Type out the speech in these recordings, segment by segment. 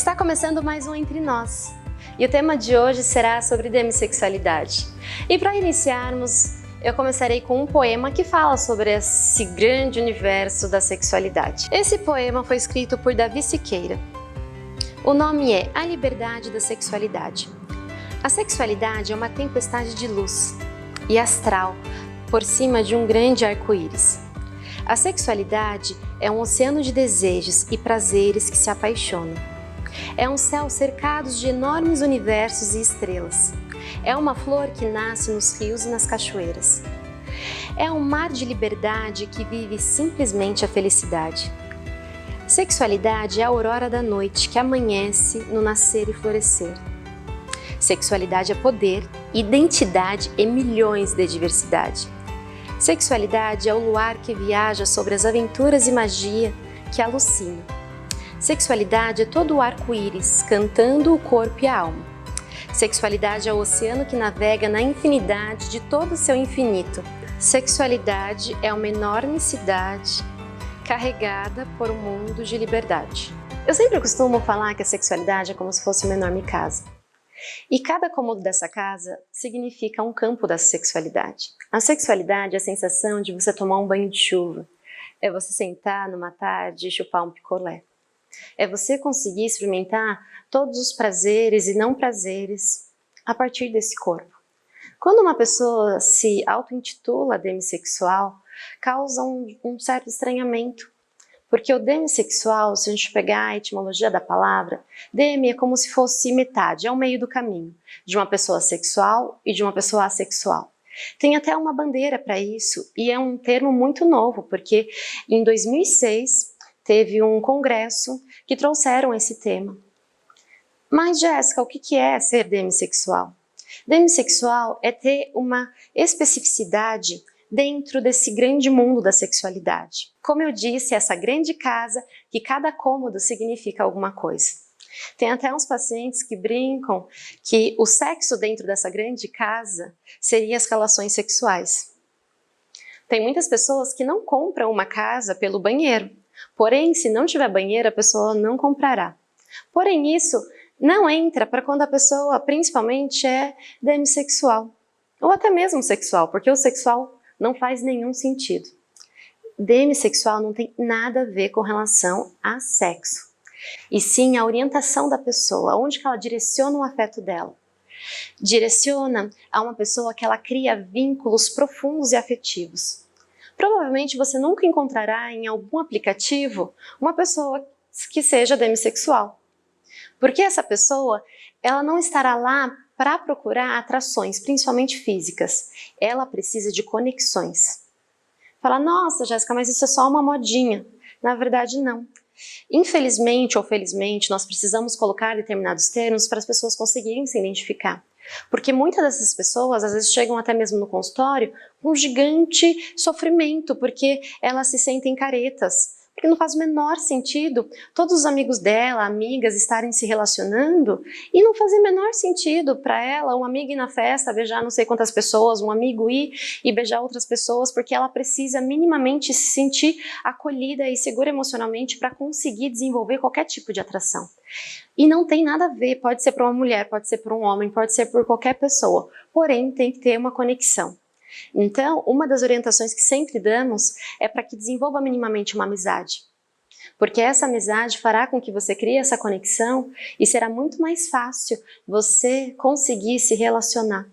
Está começando mais um Entre Nós, e o tema de hoje será sobre demissexualidade. E para iniciarmos, eu começarei com um poema que fala sobre esse grande universo da sexualidade. Esse poema foi escrito por Davi Siqueira. O nome é A Liberdade da Sexualidade. A sexualidade é uma tempestade de luz e astral por cima de um grande arco-íris. A sexualidade é um oceano de desejos e prazeres que se apaixonam. É um céu cercado de enormes universos e estrelas. É uma flor que nasce nos rios e nas cachoeiras. É um mar de liberdade que vive simplesmente a felicidade. Sexualidade é a aurora da noite que amanhece no nascer e florescer. Sexualidade é poder, identidade e milhões de diversidade. Sexualidade é o luar que viaja sobre as aventuras e magia que alucina. Sexualidade é todo o arco-íris, cantando o corpo e a alma. Sexualidade é o oceano que navega na infinidade de todo o seu infinito. Sexualidade é uma enorme cidade carregada por um mundo de liberdade. Eu sempre costumo falar que a sexualidade é como se fosse uma enorme casa. E cada cômodo dessa casa significa um campo da sexualidade. A sexualidade é a sensação de você tomar um banho de chuva. É você sentar numa tarde e chupar um picolé. É você conseguir experimentar todos os prazeres e não prazeres a partir desse corpo. Quando uma pessoa se auto-intitula demissexual, causa um certo estranhamento. Porque o demissexual, se a gente pegar a etimologia da palavra, demi é como se fosse metade, é o meio do caminho, de uma pessoa sexual e de uma pessoa assexual. Tem até uma bandeira para isso, e é um termo muito novo, porque em 2006 teve um congresso que trouxeram esse tema. Mas, Jéssica, o que é ser demissexual? Demissexual é ter uma especificidade dentro desse grande mundo da sexualidade. Como eu disse, essa grande casa que cada cômodo significa alguma coisa. Tem até uns pacientes que brincam que o sexo dentro dessa grande casa seria as relações sexuais. Tem muitas pessoas que não compram uma casa pelo banheiro. Porém, se não tiver banheiro, a pessoa não comprará. Porém, isso não entra para quando a pessoa, principalmente, é demissexual. Ou até mesmo sexual, porque o sexual não faz nenhum sentido. Demissexual não tem nada a ver com relação a sexo. E sim a orientação da pessoa, onde que ela direciona o afeto dela. Direciona a uma pessoa que ela cria vínculos profundos e afetivos. Provavelmente você nunca encontrará em algum aplicativo uma pessoa que seja demissexual. Porque essa pessoa, ela não estará lá para procurar atrações, principalmente físicas. Ela precisa de conexões. Fala, nossa, Jéssica, mas isso é só uma modinha. Na verdade, não. Infelizmente ou felizmente, nós precisamos colocar determinados termos para as pessoas conseguirem se identificar. Porque muitas dessas pessoas, às vezes, chegam até mesmo no consultório com um gigante sofrimento, porque elas se sentem caretas. Porque não faz o menor sentido todos os amigos dela, amigas, estarem se relacionando e não faz o menor sentido para ela, uma amiga ir na festa, beijar não sei quantas pessoas, um amigo ir e beijar outras pessoas, porque ela precisa minimamente se sentir acolhida e segura emocionalmente para conseguir desenvolver qualquer tipo de atração. E não tem nada a ver, pode ser para uma mulher, pode ser para um homem, pode ser por qualquer pessoa, porém tem que ter uma conexão. Então, uma das orientações que sempre damos é para que desenvolva minimamente uma amizade. Porque essa amizade fará com que você crie essa conexão e será muito mais fácil você conseguir se relacionar.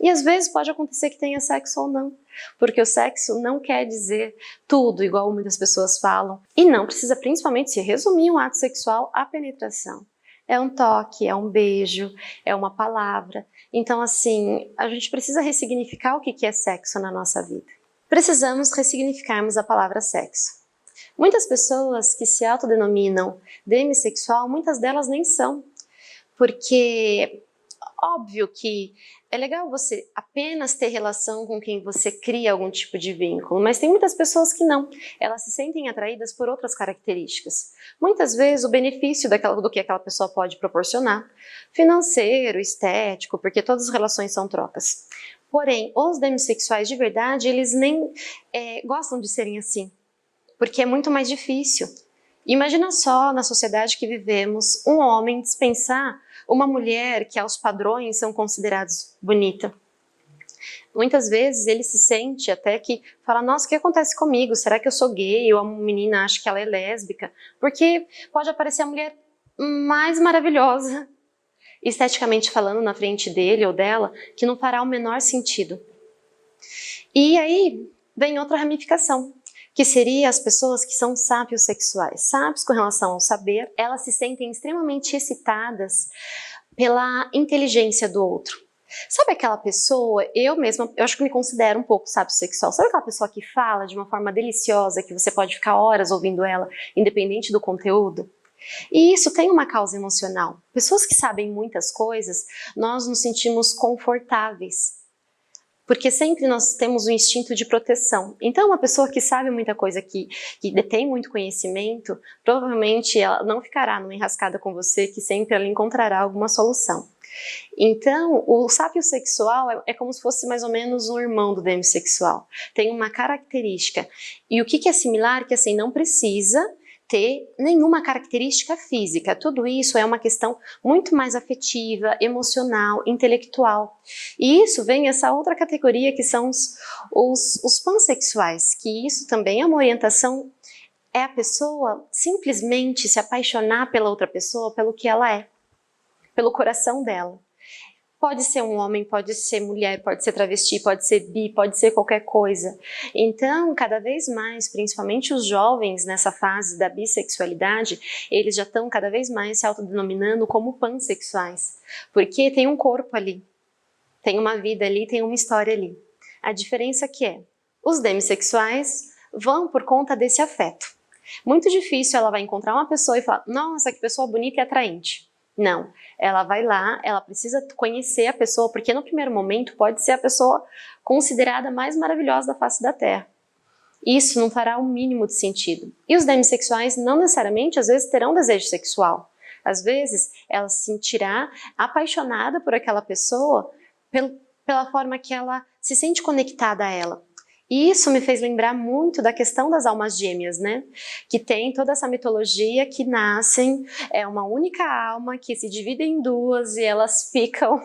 E às vezes pode acontecer que tenha sexo ou não, porque o sexo não quer dizer tudo, igual muitas pessoas falam. E não precisa principalmente se resumir um ato sexual à penetração. É um toque, é um beijo, é uma palavra. Então, assim, a gente precisa ressignificar o que é sexo na nossa vida. Precisamos ressignificarmos a palavra sexo. Muitas pessoas que se autodenominam demissexual, muitas delas nem são. Porque, óbvio que é legal você apenas ter relação com quem você cria algum tipo de vínculo, mas tem muitas pessoas que não. Elas se sentem atraídas por outras características. Muitas vezes o benefício do que aquela pessoa pode proporcionar, financeiro, estético, porque todas as relações são trocas. Porém, os demissexuais de verdade, eles nem gostam de serem assim, porque é muito mais difícil. Imagina só, na sociedade que vivemos, um homem dispensar uma mulher que aos padrões são considerados bonita. Muitas vezes ele se sente até que fala, nossa, o que acontece comigo? Será que eu sou gay? Ou a menina acha que ela é lésbica? Porque pode aparecer a mulher mais maravilhosa, esteticamente falando, na frente dele ou dela, que não fará o menor sentido. E aí vem outra ramificação, que seria as pessoas que são sábios sexuais. Sábios com relação ao saber, elas se sentem extremamente excitadas pela inteligência do outro. Sabe aquela pessoa, eu mesma, eu acho que me considero um pouco sábio sexual, sabe aquela pessoa que fala de uma forma deliciosa, que você pode ficar horas ouvindo ela, independente do conteúdo? E isso tem uma causa emocional. Pessoas que sabem muitas coisas, nós nos sentimos confortáveis, porque sempre nós temos um instinto de proteção. Então, uma pessoa que sabe muita coisa, que detém muito conhecimento, provavelmente ela não ficará numa enrascada com você, que sempre ela encontrará alguma solução. Então, o sábio sexual é como se fosse mais ou menos um irmão do demissexual. Tem uma característica. E o que é similar? Que assim, não precisa ter nenhuma característica física. Tudo isso é uma questão muito mais afetiva, emocional, intelectual. E isso vem essa outra categoria que são os pansexuais, que isso também é uma orientação, é a pessoa simplesmente se apaixonar pela outra pessoa pelo que ela é, pelo coração dela. Pode ser um homem, pode ser mulher, pode ser travesti, pode ser bi, pode ser qualquer coisa. Então, cada vez mais, principalmente os jovens nessa fase da bissexualidade, eles já estão cada vez mais se autodenominando como pansexuais. Porque tem um corpo ali, tem uma vida ali, tem uma história ali. A diferença que é, os demissexuais vão por conta desse afeto. Muito difícil ela vai encontrar uma pessoa e falar, nossa, que pessoa bonita e atraente. Não, ela vai lá, ela precisa conhecer a pessoa, porque no primeiro momento pode ser a pessoa considerada mais maravilhosa da face da Terra. Isso não fará o mínimo de sentido. E os demissexuais não necessariamente, às vezes, terão desejo sexual. Às vezes, ela se sentirá apaixonada por aquela pessoa pela forma que ela se sente conectada a ela. E isso me fez lembrar muito da questão das almas gêmeas, né? Que tem toda essa mitologia que nascem, é uma única alma que se divide em duas e elas ficam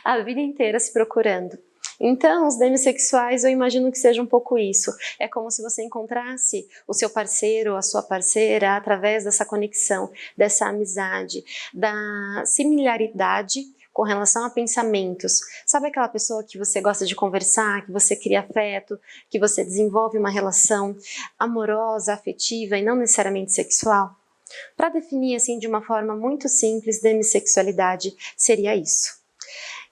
a vida inteira se procurando. Então, os demissexuais, eu imagino que seja um pouco isso. É como se você encontrasse o seu parceiro, a sua parceira, através dessa conexão, dessa amizade, da similaridade com relação a pensamentos. Sabe aquela pessoa que você gosta de conversar, que você cria afeto, que você desenvolve uma relação amorosa, afetiva e não necessariamente sexual? Para definir assim de uma forma muito simples, demissexualidade seria isso.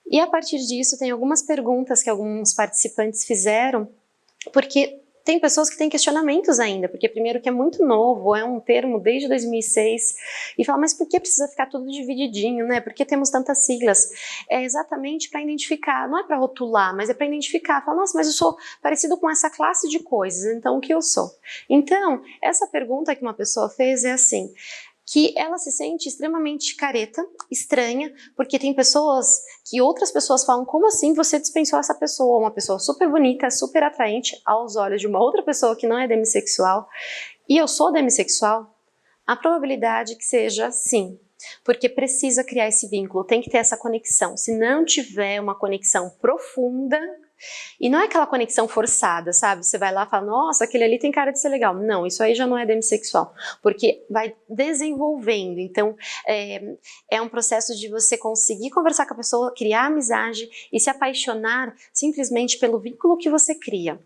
E a partir disso tem algumas perguntas que alguns participantes fizeram, porque tem pessoas que têm questionamentos ainda, porque primeiro que é muito novo, é um termo desde 2006, e fala, mas por que precisa ficar tudo divididinho, né? Por que temos tantas siglas? É exatamente para identificar, não é para rotular, mas é para identificar, fala, nossa, mas eu sou parecido com essa classe de coisas, então o que eu sou? Então, essa pergunta que uma pessoa fez é assim, que ela se sente extremamente careta, estranha, porque tem pessoas que outras pessoas falam, como assim você dispensou essa pessoa, uma pessoa super bonita, super atraente aos olhos de uma outra pessoa que não é demissexual, e eu sou demissexual? A probabilidade que seja sim, porque precisa criar esse vínculo, tem que ter essa conexão. Se não tiver uma conexão profunda, e não é aquela conexão forçada, sabe? Você vai lá e fala, nossa, aquele ali tem cara de ser legal. Não, isso aí já não é demissexual, porque vai desenvolvendo. Então, é um processo de você conseguir conversar com a pessoa, criar amizade e se apaixonar simplesmente pelo vínculo que você cria.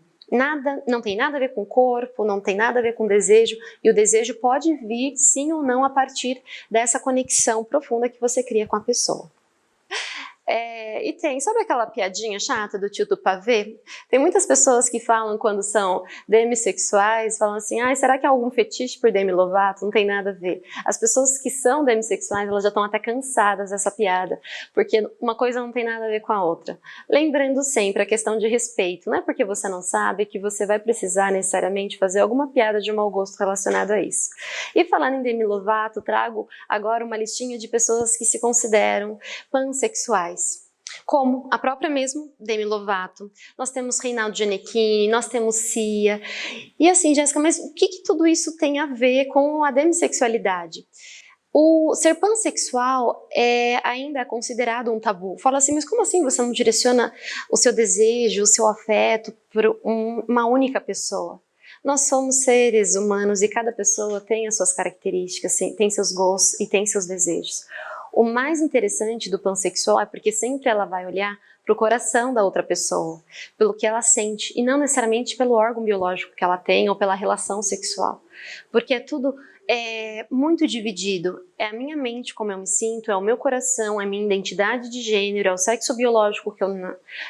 Não tem nada a ver com o corpo, não tem nada a ver com desejo, e o desejo pode vir, sim ou não, a partir dessa conexão profunda que você cria com a pessoa. E tem, sabe aquela piadinha chata do tio do pavê? Tem muitas pessoas que falam quando são demissexuais, falam assim, será que há algum fetiche por Demi Lovato? Não tem nada a ver. As pessoas que são demissexuais, elas já estão até cansadas dessa piada, porque uma coisa não tem nada a ver com a outra. Lembrando sempre a questão de respeito, não é porque você não sabe que você vai precisar necessariamente fazer alguma piada de mau gosto relacionada a isso. E falando em Demi Lovato, trago agora uma listinha de pessoas que se consideram pansexuais. como a própria mesmo Demi Lovato, nós temos Reinaldo Gianecchini, nós temos Cia. E assim, Jéssica, mas o que tudo isso tem a ver com a demissexualidade? O ser pansexual é ainda considerado um tabu. Fala assim, mas como assim você não direciona o seu desejo, o seu afeto para uma única pessoa? Nós somos seres humanos e cada pessoa tem as suas características, tem seus gostos e tem seus desejos. O mais interessante do pansexual é porque sempre ela vai olhar para o coração da outra pessoa, pelo que ela sente, e não necessariamente pelo órgão biológico que ela tem ou pela relação sexual. Porque é tudo muito dividido. É a minha mente, como eu me sinto, é o meu coração, é a minha identidade de gênero, é o sexo biológico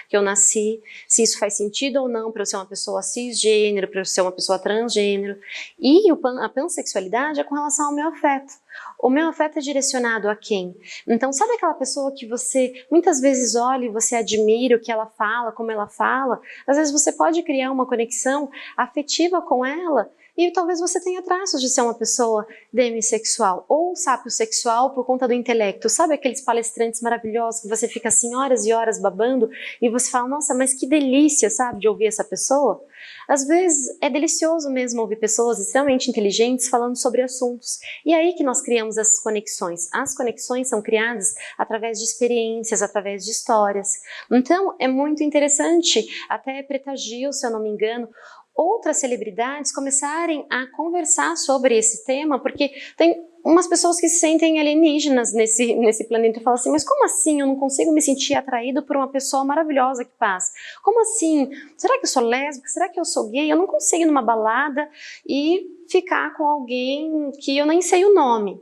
que eu nasci, se isso faz sentido ou não para eu ser uma pessoa cisgênero, para eu ser uma pessoa transgênero. E a pansexualidade é com relação ao meu afeto. O meu afeto é direcionado a quem? Então, sabe aquela pessoa que você muitas vezes olha e você admira o que ela fala, como ela fala? Às vezes você pode criar uma conexão afetiva com ela e talvez você tenha traços de ser uma pessoa demissexual ou sapiosexual por conta do intelecto. Sabe aqueles palestrantes maravilhosos que você fica assim horas e horas babando e você fala, nossa, mas que delícia, sabe, de ouvir essa pessoa? Às vezes é delicioso mesmo ouvir pessoas extremamente inteligentes falando sobre assuntos. E é aí que nós criamos essas conexões. As conexões são criadas através de experiências, através de histórias. Então é muito interessante, até Preta Gil, se eu não me engano, outras celebridades começarem a conversar sobre esse tema, porque tem umas pessoas que se sentem alienígenas nesse planeta e falam assim, mas como assim eu não consigo me sentir atraído por uma pessoa maravilhosa que passa? Como assim? Será que eu sou lésbica? Será que eu sou gay? Eu não consigo ir numa balada e ficar com alguém que eu nem sei o nome.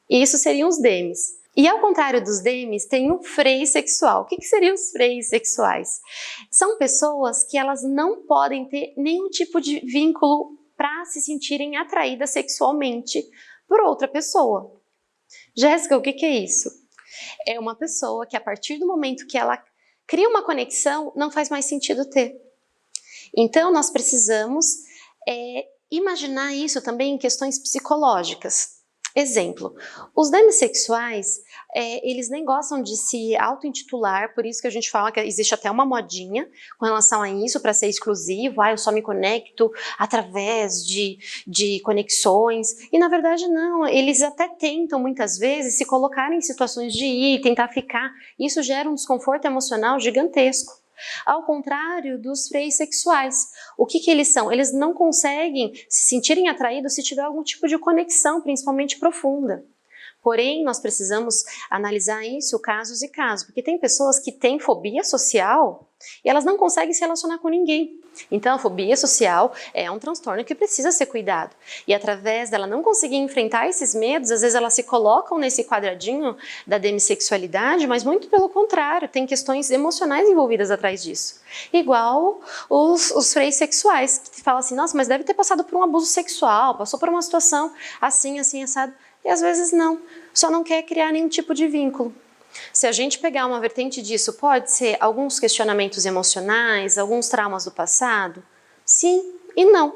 E isso seriam os demis. E ao contrário dos demis, tem o freio sexual. O que seriam os freios sexuais? São pessoas que elas não podem ter nenhum tipo de vínculo para se sentirem atraídas sexualmente por outra pessoa. Jéssica, o que é isso? É uma pessoa que a partir do momento que ela cria uma conexão, não faz mais sentido ter. Então nós precisamos imaginar isso também em questões psicológicas. Exemplo, os demissexuais, eles nem gostam de se auto-intitular, por isso que a gente fala que existe até uma modinha com relação a isso, para ser exclusivo, eu só me conecto através de conexões, e na verdade não, eles até tentam muitas vezes se colocar em situações de ir, tentar ficar, isso gera um desconforto emocional gigantesco. Ao contrário dos freios sexuais. O que eles são? Eles não conseguem se sentirem atraídos se tiver algum tipo de conexão, principalmente profunda. Porém, nós precisamos analisar isso casos e casos, porque tem pessoas que têm fobia social e elas não conseguem se relacionar com ninguém. Então, a fobia social é um transtorno que precisa ser cuidado. E através dela não conseguir enfrentar esses medos, às vezes elas se colocam nesse quadradinho da demissexualidade, mas muito pelo contrário, tem questões emocionais envolvidas atrás disso. Igual os freios sexuais, que falam assim, nossa, mas deve ter passado por um abuso sexual, passou por uma situação assim, assim, assado. E às vezes não, só não quer criar nenhum tipo de vínculo. Se a gente pegar uma vertente disso, pode ser alguns questionamentos emocionais, alguns traumas do passado? Sim e não.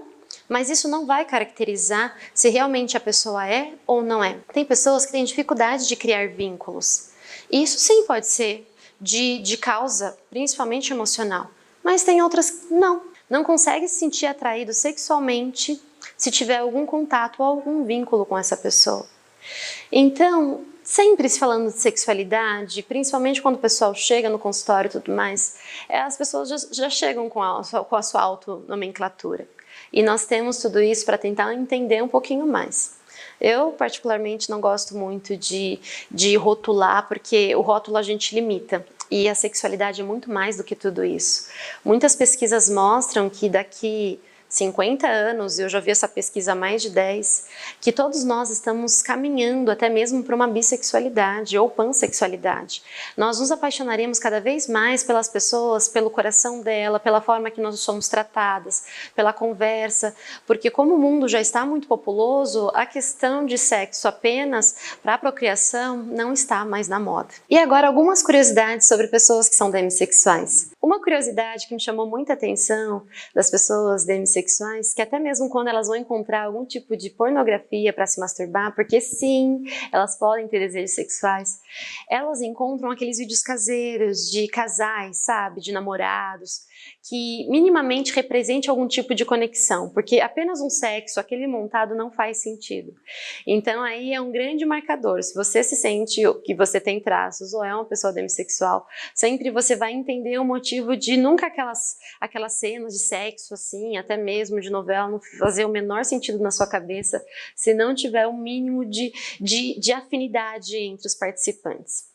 Mas isso não vai caracterizar se realmente a pessoa é ou não é. Tem pessoas que têm dificuldade de criar vínculos. E isso sim pode ser de causa, principalmente emocional. Mas tem outras que não. Não consegue se sentir atraído sexualmente se tiver algum contato ou algum vínculo com essa pessoa. Então, sempre se falando de sexualidade, principalmente quando o pessoal chega no consultório e tudo mais, as pessoas já chegam com a sua autonomenclatura. E nós temos tudo isso para tentar entender um pouquinho mais. Eu, particularmente, não gosto muito de rotular, porque o rótulo a gente limita. E a sexualidade é muito mais do que tudo isso. Muitas pesquisas mostram que daqui 50 anos, eu já vi essa pesquisa há mais de 10, que todos nós estamos caminhando até mesmo para uma bissexualidade ou pansexualidade. Nós nos apaixonaremos cada vez mais pelas pessoas, pelo coração dela, pela forma que nós somos tratadas, pela conversa, porque como o mundo já está muito populoso, a questão de sexo apenas para a procriação não está mais na moda. E agora algumas curiosidades sobre pessoas que são demissexuais. Uma curiosidade que me chamou muita atenção das pessoas demissexuais, que até mesmo quando elas vão encontrar algum tipo de pornografia para se masturbar, porque sim, elas podem ter desejos sexuais, elas encontram aqueles vídeos caseiros de casais, sabe, de namorados, que minimamente represente algum tipo de conexão, porque apenas um sexo, aquele montado, não faz sentido. Então aí é um grande marcador. Se você se sente que você tem traços ou é uma pessoa demissexual, sempre você vai entender o motivo de nunca aquelas cenas de sexo assim, até mesmo de novela, não fazer o menor sentido na sua cabeça se não tiver um mínimo de afinidade entre os participantes.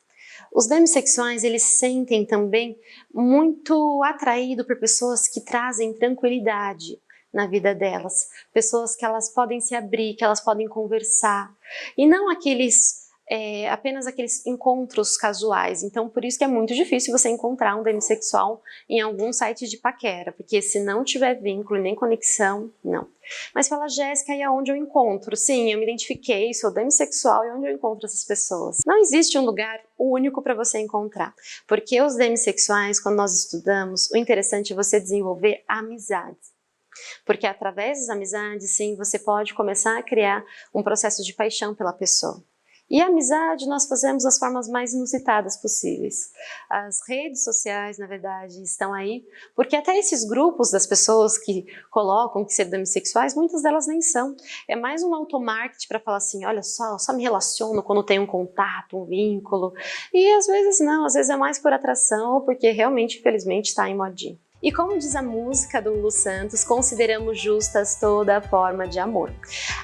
Os demissexuais, eles sentem também muito atraído por pessoas que trazem tranquilidade na vida delas, pessoas que elas podem se abrir, que elas podem conversar, e não apenas aqueles encontros casuais. Então, por isso que é muito difícil você encontrar um demissexual em algum site de paquera, porque se não tiver vínculo nem conexão, não. Mas fala, Jéssica, e aonde eu encontro? Sim, eu me identifiquei, sou demissexual, e onde eu encontro essas pessoas? Não existe um lugar único para você encontrar, porque os demissexuais, quando nós estudamos, o interessante é você desenvolver amizades. Porque através das amizades, sim, você pode começar a criar um processo de paixão pela pessoa. E a amizade nós fazemos das formas mais inusitadas possíveis. As redes sociais, na verdade, estão aí, porque até esses grupos das pessoas que colocam que ser demissexuais, muitas delas nem são. É mais um automarketing para falar assim, olha só me relaciono quando tem um contato, um vínculo. E às vezes não, às vezes é mais por atração ou porque realmente, infelizmente, está em modinha. E como diz a música do Lulu Santos, consideramos justas toda forma de amor.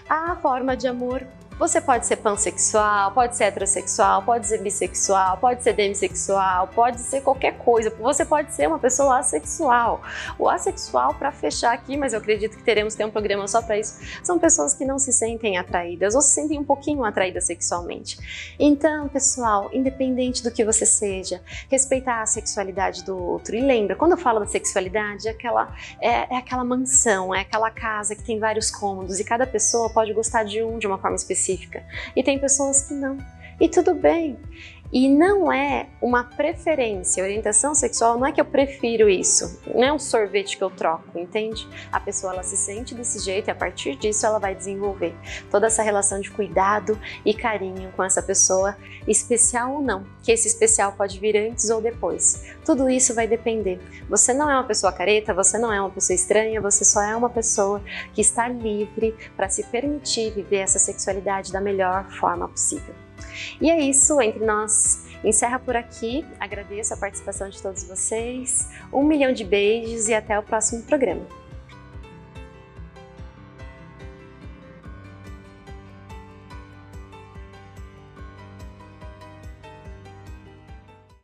A forma de amor, você pode ser pansexual, pode ser heterossexual, pode ser bissexual, pode ser demissexual, pode ser qualquer coisa. Você pode ser uma pessoa assexual. O assexual, para fechar aqui, mas eu acredito que teremos que ter um programa só para isso, são pessoas que não se sentem atraídas ou se sentem um pouquinho atraídas sexualmente. Então, pessoal, independente do que você seja, respeitar a sexualidade do outro. E lembra, quando eu falo da sexualidade, é aquela mansão, é aquela casa que tem vários cômodos e cada pessoa pode gostar de uma forma específica. E tem pessoas que não. E tudo bem. E não é uma preferência. A orientação sexual não é que eu prefiro isso. Não é um sorvete que eu troco, entende? A pessoa ela se sente desse jeito e a partir disso ela vai desenvolver toda essa relação de cuidado e carinho com essa pessoa, especial ou não. Que esse especial pode vir antes ou depois. Tudo isso vai depender. Você não é uma pessoa careta, você não é uma pessoa estranha, você só é uma pessoa que está livre para se permitir viver essa sexualidade da melhor forma possível. E é isso, Entre Nós encerra por aqui. Agradeço a participação de todos vocês. 1 milhão de beijos e até o próximo programa.